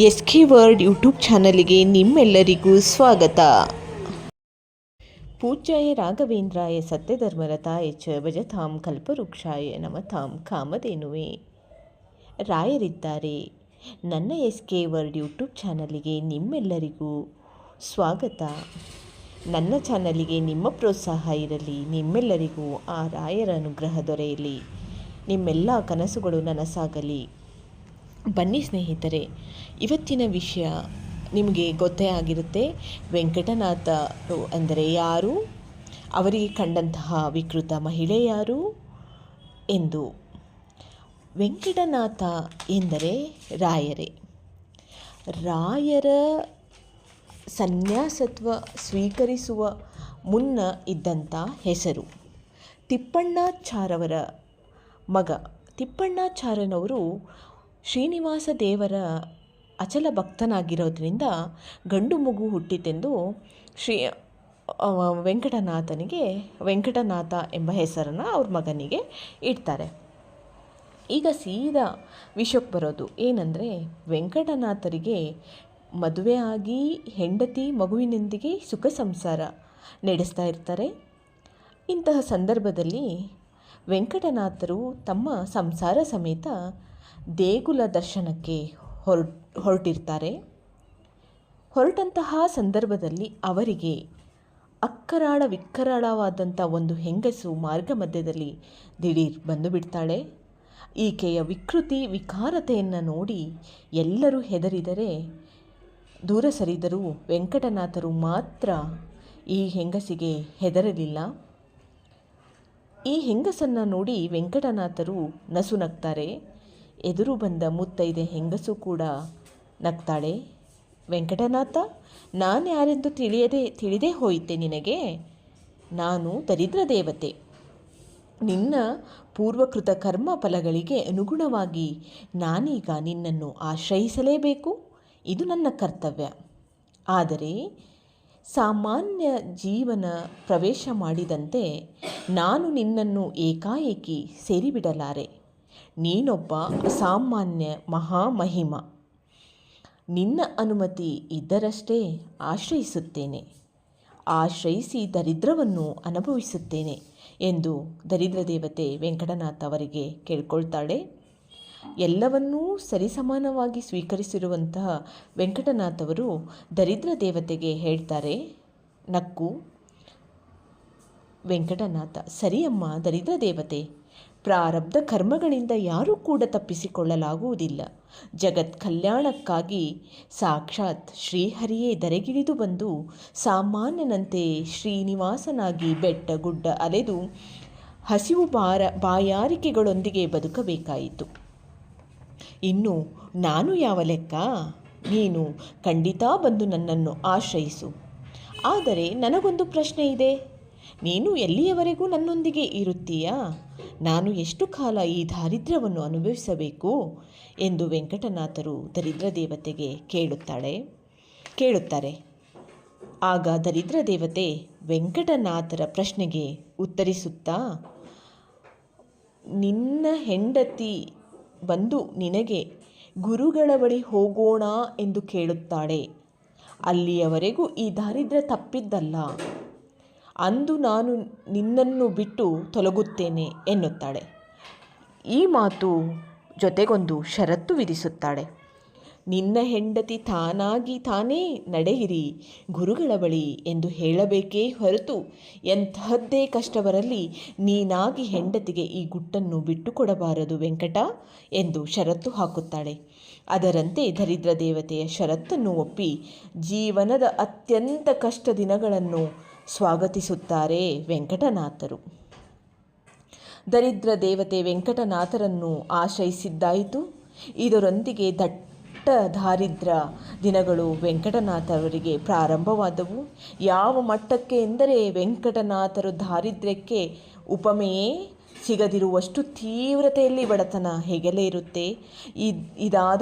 SK word YouTube ಚಾನಲ್ಗೆ ನಿಮ್ಮೆಲ್ಲರಿಗೂ ಸ್ವಾಗತ. ಪೂಜ್ಯಾಯ ರಾಘವೇಂದ್ರಾಯ ಸತ್ಯಧರ್ಮರತಾಯ ಚ ಭಜತಾಂ ಕಲ್ಪವೃಕ್ಷಾಯ ನಮತಾಂ ಕಾಮಧೇನುವೆ. ರಾಯರಿದ್ದಾರೆ. ನನ್ನ SK ವರ್ಡ್ ಯೂಟ್ಯೂಬ್ ಚಾನಲ್ಗೆ ನಿಮ್ಮೆಲ್ಲರಿಗೂ ಸ್ವಾಗತ. ನನ್ನ ಚಾನಲಿಗೆ ನಿಮ್ಮ ಪ್ರೋತ್ಸಾಹ ಇರಲಿ. ನಿಮ್ಮೆಲ್ಲರಿಗೂ ಆ ರಾಯರ ಅನುಗ್ರಹ ದೊರೆಯಲಿ. ನಿಮ್ಮೆಲ್ಲ ಕನಸುಗಳು ನನಸಾಗಲಿ. ಬನ್ನಿ ಸ್ನೇಹಿತರೆ, ಇವತ್ತಿನ ವಿಷಯ ನಿಮಗೆ ಗೊತ್ತೇ ಆಗಿರುತ್ತೆ. ವೆಂಕಟನಾಥರು ಅಂದರೆ ಯಾರು, ಅವರಿಗೆ ಕಂಡಂತಹ ವಿಕೃತ ಮಹಿಳೆ ಯಾರು ಎಂದು. ವೆಂಕಟನಾಥ ಎಂದರೆ ರಾಯರೇ. ರಾಯರ ಸನ್ಯಾಸತ್ವ ಸ್ವೀಕರಿಸುವ ಮುನ್ನ ಇದ್ದಂಥ ಹೆಸರು. ತಿಪ್ಪಣ್ಣಾಚಾರ್ಯವರ ಮಗ. ತಿಪ್ಪಣ್ಣಾಚಾರ್ಯನವರು ಶ್ರೀನಿವಾಸ ದೇವರ ಅಚಲ ಭಕ್ತನಾಗಿರೋದ್ರಿಂದ ಗಂಡು ಮಗು ಹುಟ್ಟಿತೆಂದು ವೆಂಕಟನಾಥನಿಗೆ ವೆಂಕಟನಾಥ ಎಂಬ ಹೆಸರನ್ನು ಅವ್ರ ಮಗನಿಗೆ ಇಡ್ತಾರೆ. ಈಗ ಸೀದಾ ವಿಷಯಕ್ಕೆ ಬರೋದು ಏನಂದರೆ, ವೆಂಕಟನಾಥರಿಗೆ ಮದುವೆ ಆಗಿ ಹೆಂಡತಿ ಮಗುವಿನೊಂದಿಗೆ ಸುಖ ಸಂಸಾರ ನಡೆಸ್ತಾ ಇರ್ತಾರೆ. ಇಂತಹ ಸಂದರ್ಭದಲ್ಲಿ ವೆಂಕಟನಾಥರು ತಮ್ಮ ಸಂಸಾರ ಸಮೇತ ದೇಗುಲ ದರ್ಶನಕ್ಕೆ ಹೊರಟಿರ್ತಾರೆ. ಹೊರಟಂತಹ ಸಂದರ್ಭದಲ್ಲಿ ಅವರಿಗೆ ಅಕ್ಕರಾಳ ವಿಕ್ಕರಾಳವಾದಂಥ ಒಂದು ಹೆಂಗಸು ಮಾರ್ಗ ಮಧ್ಯದಲ್ಲಿ ದಿಢೀರ್ ಬಂದು ಬಿಡ್ತಾಳೆ. ಈಕೆಯ ವಿಕಾರತೆಯನ್ನು ನೋಡಿ ಎಲ್ಲರೂ ಹೆದರಿದರೆ, ದೂರ ಸರಿದರೂ ವೆಂಕಟನಾಥರು ಮಾತ್ರ ಈ ಹೆಂಗಸಿಗೆ ಹೆದರಲಿಲ್ಲ. ಈ ಹೆಂಗಸನ್ನು ನೋಡಿ ವೆಂಕಟನಾಥರು ನಸು ನಗ್ತಾರೆ. ಎದುರು ಬಂದ ಮುತ್ತೈದೆ ಹೆಂಗಸು ಕೂಡ ನಗ್ತಾಳೆ. ವೆಂಕಟನಾಥ, ನಾನು ಯಾರೆಂದು ತಿಳಿದೇ ಹೋಯಿತೆ ನಿನಗೆ? ನಾನು ದರಿದ್ರ ದೇವತೆ. ನಿನ್ನ ಪೂರ್ವಕೃತ ಕರ್ಮ ಫಲಗಳಿಗೆ ಅನುಗುಣವಾಗಿ ನಾನೀಗ ನಿನ್ನನ್ನು ಆಶ್ರಯಿಸಲೇಬೇಕು. ಇದು ನನ್ನ ಕರ್ತವ್ಯ. ಆದರೆ ಸಾಮಾನ್ಯ ಜೀವನ ಪ್ರವೇಶ ಮಾಡಿದಂತೆ ನಾನು ನಿನ್ನನ್ನು ಏಕಾಏಕಿ ಸೇರಿಬಿಡಲಾರೆ. ನೀನೊಬ್ಬ ಅಸಾಮಾನ್ಯ ಮಹಾಮಹಿಮ. ನಿನ್ನ ಅನುಮತಿ ಇದ್ದರಷ್ಟೇ ಆಶ್ರಯಿಸುತ್ತೇನೆ. ಆಶ್ರಯಿಸಿ ದರಿದ್ರವನ್ನು ಅನುಭವಿಸುತ್ತೇನೆ ಎಂದು ದರಿದ್ರ ದೇವತೆ ವೆಂಕಟನಾಥ ಅವರಿಗೆ ಕೇಳ್ಕೊಳ್ತಾಳೆ. ಎಲ್ಲವನ್ನೂ ಸರಿಸಮಾನವಾಗಿ ಸ್ವೀಕರಿಸಿರುವಂತಹ ವೆಂಕಟನಾಥವರು ದರಿದ್ರ ದೇವತೆಗೆ ಹೇಳ್ತಾರೆ ನಕ್ಕು. ವೆಂಕಟನಾಥ, ಸರಿಯಮ್ಮ ದರಿದ್ರ ದೇವತೆ, ಪ್ರಾರಬ್ಧ ಕರ್ಮಗಳಿಂದ ಯಾರೂ ಕೂಡ ತಪ್ಪಿಸಿಕೊಳ್ಳಲಾಗುವುದಿಲ್ಲ. ಜಗತ್ ಕಲ್ಯಾಣಕ್ಕಾಗಿ ಸಾಕ್ಷಾತ್ ಶ್ರೀಹರಿಯೇ ಧರೆಗಿಳಿದು ಬಂದು ಸಾಮಾನ್ಯನಂತೆ ಶ್ರೀನಿವಾಸನಾಗಿ ಬೆಟ್ಟ ಗುಡ್ಡ ಅಲೆದು ಹಸಿವು ಬಾಯಾರಿಕೆಗಳೊಂದಿಗೆ ಬದುಕಬೇಕಾಯಿತು. ಇನ್ನು ನಾನು ಯಾವ ಲೆಕ್ಕ? ನೀನು ಖಂಡಿತ ಬಂದು ನನ್ನನ್ನು ಆಶ್ರಯಿಸು. ಆದರೆ ನನಗೊಂದು ಪ್ರಶ್ನೆ ಇದೆ. ನೀನು ಎಲ್ಲಿಯವರೆಗೂ ನನ್ನೊಂದಿಗೆ ಇರುತ್ತೀಯಾ? ನಾನು ಎಷ್ಟು ಕಾಲ ಈ ದಾರಿದ್ರ್ಯವನ್ನು ಅನುಭವಿಸಬೇಕು ಎಂದು ವೆಂಕಟನಾಥರು ದರಿದ್ರ ದೇವತೆಗೆ ಕೇಳುತ್ತಾರೆ. ಆಗ ದರಿದ್ರ ದೇವತೆ ವೆಂಕಟನಾಥರ ಪ್ರಶ್ನೆಗೆ ಉತ್ತರಿಸುತ್ತಾ, ನಿನ್ನ ಹೆಂಡತಿ ಬಂದು ನಿನಗೆ ಗುರುಗಳ ಬಳಿ ಹೋಗೋಣ ಎಂದು ಕೇಳುತ್ತಾಳೆ. ಅಲ್ಲಿಯವರೆಗೂ ಈ ದಾರಿದ್ರ್ಯ ತಪ್ಪಿದ್ದಲ್ಲ. ಅಂದು ನಾನು ನಿನ್ನನ್ನು ಬಿಟ್ಟು ತೊಲಗುತ್ತೇನೆ ಎನ್ನುತ್ತಾಳೆ. ಈ ಮಾತು ಜೊತೆಗೊಂದು ಷರತ್ತು ವಿಧಿಸುತ್ತಾಳೆ. ನಿನ್ನ ಹೆಂಡತಿ ತಾನೇ ನಡೆಯಿರಿ ಗುರುಗಳ ಬಳಿ ಎಂದು ಹೇಳಬೇಕೇ ಹೊರತು ಎಂತಹದ್ದೇ ಕಷ್ಟ ಬರಲಿ ನೀನಾಗಿ ಹೆಂಡತಿಗೆ ಈ ಗುಟ್ಟನ್ನು ಬಿಟ್ಟುಕೊಡಬಾರದು ವೆಂಕಟ ಎಂದು ಷರತ್ತು ಹಾಕುತ್ತಾಳೆ. ಅದರಂತೆ ದರಿದ್ರ ದೇವತೆಯ ಷರತ್ತನ್ನು ಒಪ್ಪಿ ಜೀವನದ ಅತ್ಯಂತ ಕಷ್ಟ ದಿನಗಳನ್ನು ಸ್ವಾಗತಿಸುತ್ತಾರೆ ವೆಂಕಟನಾಥರು. ದರಿದ್ರ ದೇವತೆ ವೆಂಕಟನಾಥರನ್ನು ಆಶ್ರಯಿಸಿದ್ದಾಯಿತು. ಇದರೊಂದಿಗೆ ದಟ್ಟ ದಾರಿದ್ರ್ಯ ದಿನಗಳು ವೆಂಕಟನಾಥರವರಿಗೆ ಪ್ರಾರಂಭವಾದವು. ಯಾವ ಮಟ್ಟಕ್ಕೆ ಎಂದರೆ, ವೆಂಕಟನಾಥರು ದಾರಿದ್ರ್ಯಕ್ಕೆ ಉಪಮೆಯೇ ಸಿಗದಿರುವಷ್ಟು ತೀವ್ರತೆಯಲ್ಲಿ ಬಡತನ ಹೇಗೆಲ್ಲ ಇರುತ್ತೆ. ಇದಾದ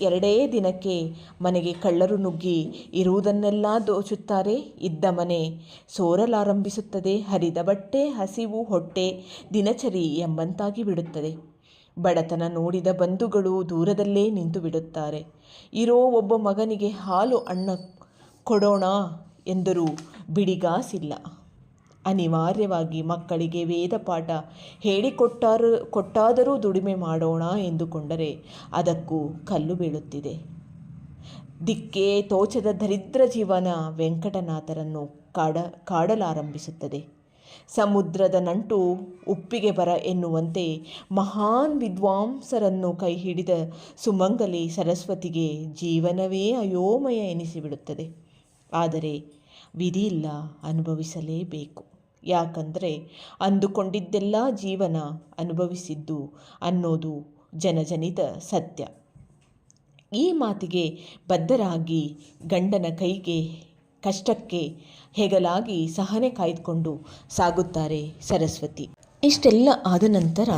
ಎರಡೇ ದಿನಕ್ಕೆ ಮನೆಗೆ ಕಳ್ಳರು ನುಗ್ಗಿ ಇರುವುದನ್ನೆಲ್ಲ ದೋಚುತ್ತಾರೆ. ಇದ್ದ ಮನೆ ಸೋರಲಾರಂಭಿಸುತ್ತದೆ. ಹರಿದ ಬಟ್ಟೆ, ಹಸಿವು, ಹೊಟ್ಟೆ, ದಿನಚರಿ ಎಂಬಂತಾಗಿ ಬಿಡುತ್ತದೆ. ಬಡತನ ನೋಡಿದ ಬಂಧುಗಳು ದೂರದಲ್ಲೇ ನಿಂತು ಬಿಡುತ್ತಾರೆ. ಇರೋ ಒಬ್ಬ ಮಗನಿಗೆ ಹಾಲು ಅನ್ನ ಕೊಡೋಣ ಎಂದರೂ ಬಿಡಿಗಾಸಿಲ್ಲ. ಅನಿವಾರ್ಯವಾಗಿ ಮಕ್ಕಳಿಗೆ ವೇದ ಪಾಠ ಕೊಟ್ಟಾದರೂ ದುಡಿಮೆ ಮಾಡೋಣ ಎಂದುಕೊಂಡರೆ ಅದಕ್ಕೂ ಕಲ್ಲು ಬೀಳುತ್ತಿದೆ. ದಿಕ್ಕೇ ತೋಚದ ದರಿದ್ರ ಜೀವನ ವೆಂಕಟನಾಥರನ್ನು ಕಾಡಲಾರಂಭಿಸುತ್ತದೆ. ಸಮುದ್ರದ ನಂಟು ಉಪ್ಪಿಗೆ ಬರ ಎನ್ನುವಂತೆ ಮಹಾನ್ ವಿದ್ವಾಂಸರನ್ನು ಕೈ ಹಿಡಿದ ಸುಮಂಗಲಿ ಸರಸ್ವತಿಗೆ ಜೀವನವೇ ಅಯೋಮಯ ಎನಿಸಿಬಿಡುತ್ತದೆ. ಆದರೆ ವಿಧಿಯಿಲ್ಲ, ಅನುಭವಿಸಲೇಬೇಕು. ಯಾಕಂದರೆ ಅಂದುಕೊಂಡಿದ್ದೆಲ್ಲ ಜೀವನ ಅನುಭವಿಸಿದ್ದು ಅನ್ನೋದು ಜನಜನಿತ ಸತ್ಯ. ಈ ಮಾತಿಗೆ ಬದ್ಧರಾಗಿ ಗಂಡನ ಕಷ್ಟಕ್ಕೆ ಹೆಗಲಾಗಿ ಸಹನೆ ಕಾಯ್ದುಕೊಂಡು ಸಾಗುತ್ತಾರೆ ಸರಸ್ವತಿ. ಇಷ್ಟೆಲ್ಲ ಆದ ನಂತರ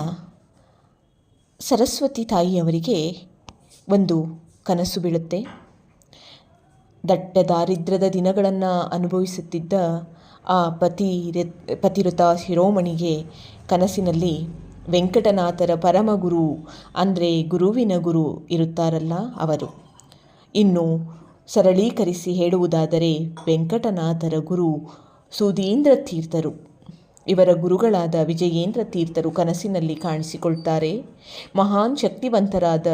ಸರಸ್ವತಿ ತಾಯಿಯವರಿಗೆ ಒಂದು ಕನಸು ಬೀಳುತ್ತೆ. ದಟ್ಟ ದಾರಿದ್ರ್ಯದ ದಿನಗಳನ್ನು ಅನುಭವಿಸುತ್ತಿದ್ದ ಆ ಪತಿವ್ರತ ಶಿರೋಮಣಿಗೆ ಕನಸಿನಲ್ಲಿ ವೆಂಕಟನಾಥರ ಪರಮಗುರು ಅಂದರೆ ಗುರುವಿನ ಗುರು ಇರುತ್ತಾರಲ್ಲ ಅವರು. ಇನ್ನು ಸರಳೀಕರಿಸಿ ಹೇಳುವುದಾದರೆ ವೆಂಕಟನಾಥರ ಗುರು ಸುಧೀಂದ್ರ ತೀರ್ಥರು. ಇವರ ಗುರುಗಳಾದ ವಿಜಯೇಂದ್ರ ತೀರ್ಥರು ಕನಸಿನಲ್ಲಿ ಕಾಣಿಸಿಕೊಳ್ತಾರೆ. ಮಹಾನ್ ಶಕ್ತಿವಂತರಾದ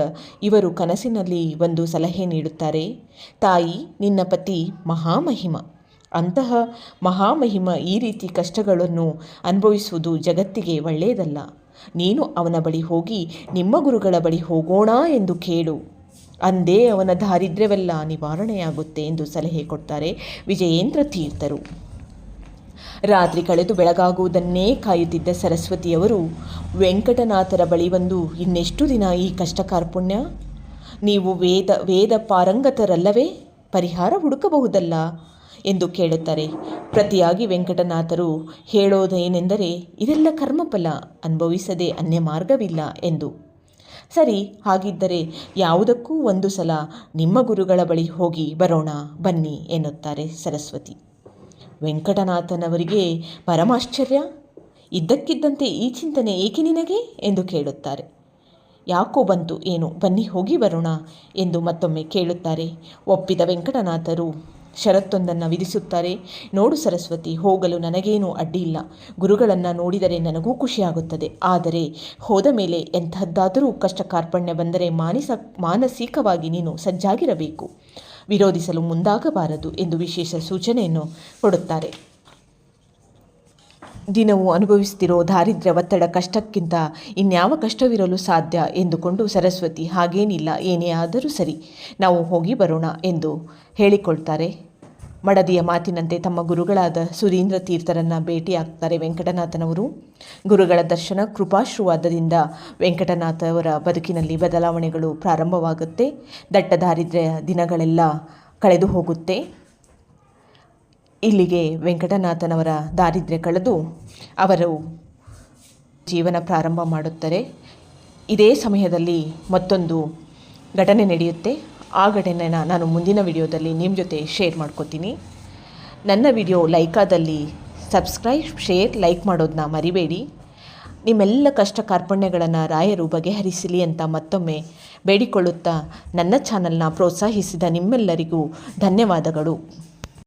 ಇವರು ಕನಸಿನಲ್ಲಿ ಒಂದು ಸಲಹೆ ನೀಡುತ್ತಾರೆ. ತಾಯಿ, ನಿನ್ನ ಪತಿ ಮಹಾಮಹಿಮ. ಅಂತಹ ಮಹಾಮಹಿಮ ಈ ರೀತಿ ಕಷ್ಟಗಳನ್ನು ಅನುಭವಿಸುವುದು ಜಗತ್ತಿಗೆ ಒಳ್ಳೆಯದಲ್ಲ. ನೀನು ಅವನ ಬಳಿ ಹೋಗಿ ನಿಮ್ಮ ಗುರುಗಳ ಬಳಿ ಹೋಗೋಣ ಎಂದು ಕೇಳು. ಅಂದೇ ಅವನ ದಾರಿದ್ರ್ಯವೆಲ್ಲ ನಿವಾರಣೆಯಾಗುತ್ತೆ ಎಂದು ಸಲಹೆ ಕೊಡ್ತಾರೆ ವಿಜಯೇಂದ್ರ ತೀರ್ಥರು. ರಾತ್ರಿ ಕಳೆದು ಬೆಳಗಾಗುವುದನ್ನೇ ಕಾಯುತ್ತಿದ್ದ ಸರಸ್ವತಿಯವರು ವೆಂಕಟನಾಥರ ಬಳಿ ಬಂದು, ಇನ್ನೆಷ್ಟು ದಿನ ಈ ಕಷ್ಟ ಕಾರ್ಪಣ್ಯ? ನೀವು ವೇದ ಪಾರಂಗತರಲ್ಲವೇ? ಪರಿಹಾರ ಹುಡುಕಬಹುದಲ್ಲ ಎಂದು ಕೇಳುತ್ತಾರೆ. ಪ್ರತಿಯಾಗಿ ವೆಂಕಟನಾಥರು ಹೇಳೋದೇನೆಂದರೆ, ಇದೆಲ್ಲ ಕರ್ಮಫಲ, ಅನುಭವಿಸದೆ ಅನ್ಯ ಮಾರ್ಗವಿಲ್ಲ ಎಂದು. ಸರಿ, ಹಾಗಿದ್ದರೆ ಯಾವುದಕ್ಕೂ ಒಂದು ಸಲ ನಿಮ್ಮ ಗುರುಗಳ ಬಳಿ ಹೋಗಿ ಬರೋಣ ಬನ್ನಿ ಎನ್ನುತ್ತಾರೆ ಸರಸ್ವತಿ. ವೆಂಕಟನಾಥನವರಿಗೆ ಪರಮಾಶ್ಚರ್ಯ. ಇದ್ದಕ್ಕಿದ್ದಂತೆ ಈ ಚಿಂತನೆ ಏಕೆ ನಿನಗೆ ಎಂದು ಕೇಳುತ್ತಾರೆ. ಯಾಕೋ ಬಂತು ಏನು, ಬನ್ನಿ ಹೋಗಿ ಬರೋಣ ಎಂದು ಮತ್ತೊಮ್ಮೆ ಕೇಳುತ್ತಾರೆ. ಒಪ್ಪಿದ ವೆಂಕಟನಾಥರು ಷರತ್ತೊಂದನ್ನು ವಿಧಿಸುತ್ತಾರೆ. ನೋಡು ಸರಸ್ವತಿ, ಹೋಗಲು ನನಗೇನೂ ಅಡ್ಡಿಯಿಲ್ಲ. ಗುರುಗಳನ್ನು ನೋಡಿದರೆ ನನಗೂ ಖುಷಿಯಾಗುತ್ತದೆ. ಆದರೆ ಹೋದ ಮೇಲೆ ಎಂಥದ್ದಾದರೂ ಕಷ್ಟ ಕಾರ್ಪಣ್ಯ ಬಂದರೆ ಮಾನಸಿಕವಾಗಿ ನೀನು ಸಜ್ಜಾಗಿರಬೇಕು, ವಿರೋಧಿಸಲು ಮುಂದಾಗಬಾರದು ಎಂದು ವಿಶೇಷ ಸೂಚನೆಯನ್ನು ಕೊಡುತ್ತಾರೆ. ದಿನವೂ ಅನುಭವಿಸುತ್ತಿರೋ ದಾರಿದ್ರ್ಯ, ಒತ್ತಡ, ಕಷ್ಟಕ್ಕಿಂತ ಇನ್ಯಾವ ಕಷ್ಟವಿರಲು ಸಾಧ್ಯ ಎಂದುಕೊಂಡು ಸರಸ್ವತಿ, ಹಾಗೇನಿಲ್ಲ, ಏನೇ ಆದರೂ ಸರಿ, ನಾವು ಹೋಗಿ ಬರೋಣ ಎಂದು ಹೇಳಿಕೊಳ್ತಾರೆ. ಮಡದಿಯ ಮಾತಿನಂತೆ ತಮ್ಮ ಗುರುಗಳಾದ ಸುಧೀಂದ್ರ ತೀರ್ಥರನ್ನು ಭೇಟಿಯಾಗ್ತಾರೆ ವೆಂಕಟನಾಥನವರು. ಗುರುಗಳ ದರ್ಶನ ಕೃಪಾಶ್ರುವಾದದಿಂದ ವೆಂಕಟನಾಥ ಅವರ ಬದುಕಿನಲ್ಲಿ ಬದಲಾವಣೆಗಳು ಪ್ರಾರಂಭವಾಗುತ್ತೆ. ದಟ್ಟ ದಾರಿದ್ರ್ಯ ದಿನಗಳೆಲ್ಲ ಕಳೆದು ಹೋಗುತ್ತೆ. ಇಲ್ಲಿಗೆ ವೆಂಕಟನಾಥನವರ ದಾರಿದ್ರ್ಯ ಕಳೆದು ಅವರು ಜೀವನ ಪ್ರಾರಂಭ ಮಾಡುತ್ತಾರೆ. ಇದೇ ಸಮಯದಲ್ಲಿ ಮತ್ತೊಂದು ಘಟನೆ ನಡೆಯುತ್ತೆ. ಆ ಘಟನೆನ ನಾನು ಮುಂದಿನ ವಿಡಿಯೋದಲ್ಲಿ ನಿಮ್ಮ ಜೊತೆ ಶೇರ್ ಮಾಡ್ಕೋತೀನಿ. ನನ್ನ ವಿಡಿಯೋ ಲೈಕಾದಲ್ಲಿ ಸಬ್ಸ್ಕ್ರೈಬ್, ಶೇರ್, ಲೈಕ್ ಮಾಡೋದನ್ನ ಮರಿಬೇಡಿ. ನಿಮ್ಮೆಲ್ಲ ಕಷ್ಟ ಕಾರ್ಪಣ್ಯಗಳನ್ನು ರಾಯರು ಬಗೆಹರಿಸಲಿ ಅಂತ ಮತ್ತೊಮ್ಮೆ ಬೇಡಿಕೊಳ್ಳುತ್ತಾ ನನ್ನ ಚಾನಲ್ನ ಪ್ರೋತ್ಸಾಹಿಸಿದ ನಿಮ್ಮೆಲ್ಲರಿಗೂ ಧನ್ಯವಾದಗಳು.